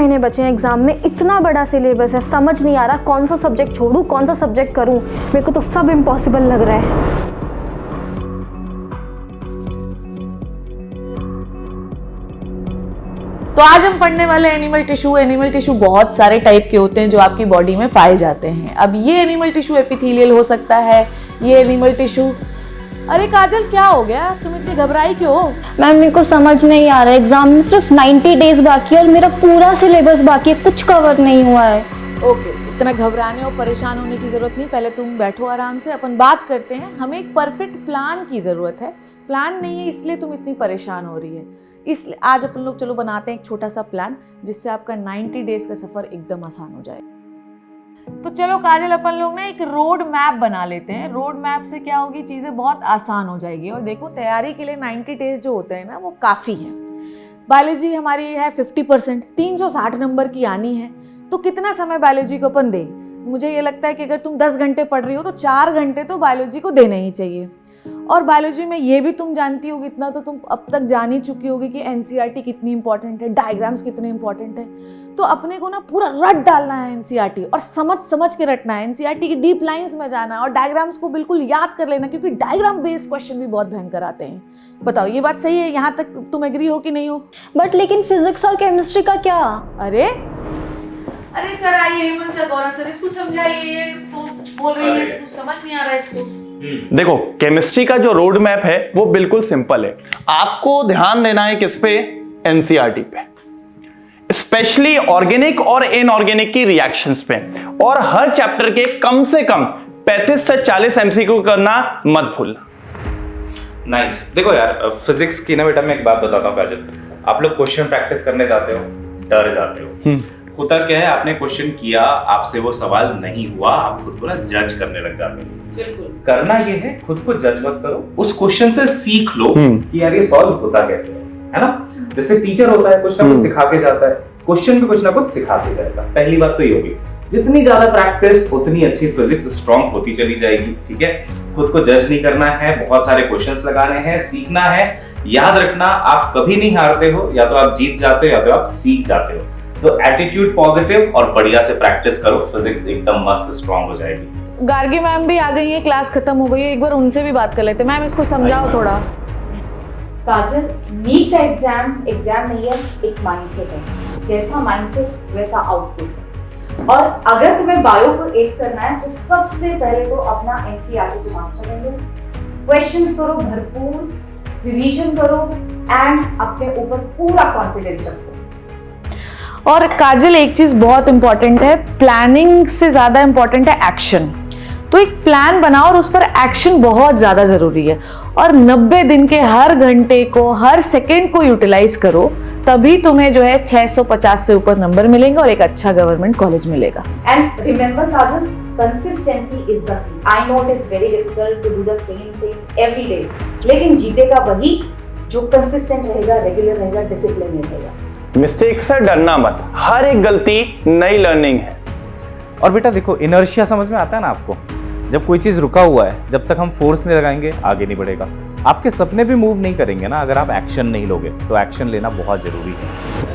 महीने बचे हैं एग्जाम में, इतना बड़ा सिलेबस है, समझ नहीं आ रहा कौन सा सब्जेक्ट छोड़ूं कौन सा सब्जेक्ट करूं। मेरे को तो सब इम्पॉसिबल लग रहा है। तो आज हम पढ़ने वाले एनिमल टिश्यू। एनिमल टिश्यू बहुत सारे टाइप के होते हैं जो आपकी बॉडी में पाए जाते हैं। अब ये एनिमल टिश्यू एपिथेलियल हो सकता है, ये एनिमल टिश्यू। अरे काजल क्या हो गया, तुम इतनी घबराई क्यों हो? मैम मेरे को समझ नहीं आ रहा है, एग्जाम में सिर्फ 90 डेज बाकी है और मेरा पूरा सिलेबस बाकी है, कुछ कवर नहीं हुआ है। ओके, इतना घबराने और परेशान होने की ज़रूरत नहीं। पहले तुम बैठो आराम से, अपन बात करते हैं। हमें एक परफेक्ट प्लान की ज़रूरत है। प्लान नहीं है इसलिए तुम इतनी परेशान हो रही है। इसलिए आज अपन लोग चलो बनाते हैं एक छोटा सा प्लान जिससे आपका 90 डेज का सफ़र एकदम आसान हो जाए। तो चलो काजल, अपन लोग ना एक रोड मैप बना लेते हैं। रोड मैप से क्या होगी, चीज़ें बहुत आसान हो जाएगी। और देखो, तैयारी के लिए 90 डेज जो होते हैं ना वो काफ़ी है। बायोलॉजी हमारी है 50%, 360 नंबर की आनी है। तो कितना समय बायोलॉजी को अपन दें? मुझे ये लगता है कि अगर तुम 10 घंटे पढ़ रही हो तो 4 घंटे तो बायोलॉजी को देने ही चाहिए। और बायोलॉजी में ये भी तुम जानती होगी, इतना तो तुम अब तक जान ही चुकी होगी कि एनसीईआरटी कितनी इंपॉर्टेंट है, डायग्राम्स कितने इंपॉर्टेंट है। तो अपने को ना पूरा रट डालना है एनसीईआरटी, और समझ समझ के रटना है। एनसीईआरटी की डीप लाइंस में जाना है और डायग्राम्स को बिल्कुल याद कर लेना, क्योंकि डायग्राम बेस्ड क्वेश्चन भी बहुत भयंकर आते हैं। बताओ ये बात सही है? यहाँ तक तुम एग्री हो कि नहीं हो? बट लेकिन फिजिक्स और केमिस्ट्री का क्या? अरे सर आइए, हेमंत सर, गौरव सर, इसको समझाइए। तो बोल रही है, इसको समझ नहीं आ रहा है इसको। देखो, केमिस्ट्री का जो रोड मैप है वो बिल्कुल सिंपल है। आपको ध्यान देना है किस पे? एनसीईआरटी पे, स्पेशली ऑर्गेनिक और इनऑर्गेनिक की रिएक्शंस पे। और हर चैप्टर के कम से कम 35 से 40 एमसीक्यू करना मत भूलना। नाइस। देखो यार, फिजिक्स की ना बेटा, मैं एक बात बताता हूँ काजल, आप लोग क्वेश्चन प्रैक्टिस करने जाते हो, डर जाते हो। होता क्या है, आपने क्वेश्चन किया, आपसे वो सवाल नहीं हुआ, आप खुद को ना जज करने लग जाते हो। बिल्कुल। करना ये है, खुद को जज मत करो, उस क्वेश्चन से सीख लो कि यार ये सॉल्व होता कैसे है ना? जैसे टीचर होता है, कुछ ना कुछ सिखा के जाता है, क्वेश्चन भी कुछ ना कुछ सिखा के जाएगा। पहली बात तो ये होगी, जितनी ज्यादा प्रैक्टिस उतनी अच्छी फिजिक्स स्ट्रांग होती चली जाएगी। ठीक है, खुद को जज नहीं करना है, बहुत सारे क्वेश्चंस लगाने हैं, सीखना है। याद रखना, आप कभी नहीं हारते हो, या तो आप जीत जाते हो या तो आप सीख जाते हो। तो एटीट्यूड पॉजिटिव और बढ़िया से प्रैक्टिस करो, फिजिक्स एकदम मस्त स्ट्रांग हो जाएगी। गार्गी मैम भी आ गई है, क्लास खत्म हो गई है, एक बार उनसे भी बात कर लेते हैं। मैम इसको समझाओ थोड़ा। काजल, नीट का एग्जाम नहीं है, एक माइंडसेट है। जैसा माइंडसेट वैसा आउटपुट है। और अगर तुम्हें बायो को एस करना है तो सबसे पहले तो अपना एनसीईआरटी को मास्टर कर लो, क्वेश्चंस करो भरपूर, रिवीजन करो एंड अपने ऊपर पूरा कॉन्फिडेंस रखो। और काजल, एक चीज बहुत इंपॉर्टेंट है, प्लानिंग से ज्यादा इंपॉर्टेंट है एक्शन। तो एक प्लान बनाओ और उस पर एक्शन बहुत ज्यादा जरूरी है। और 90 दिन के हर घंटे को, हर सेकंड को यूटिलाइज करो, तभी तुम्हें जो है 650 से ऊपर नंबर मिलेंगे और एक अच्छा गवर्नमेंट कॉलेज मिलेगा। And remember Kajal, consistency is the key. I know it is very difficult to do the same thing every day, लेकिन जीतेगा वही जो कंसिस्टेंट रहेगा, रेगुलर रहेगा, डिसिप्लिन में रहेगा। मिस्टेक से डरना मत, हर एक गलती नई लर्निंग है। और बेटा देखो, इनर्शिया समझ में आता है ना आपको? जब कोई चीज रुका हुआ है, जब तक हम फोर्स नहीं लगाएंगे आगे नहीं बढ़ेगा। आपके सपने भी मूव नहीं करेंगे ना अगर आप एक्शन नहीं लोगे। तो एक्शन लेना बहुत जरूरी है।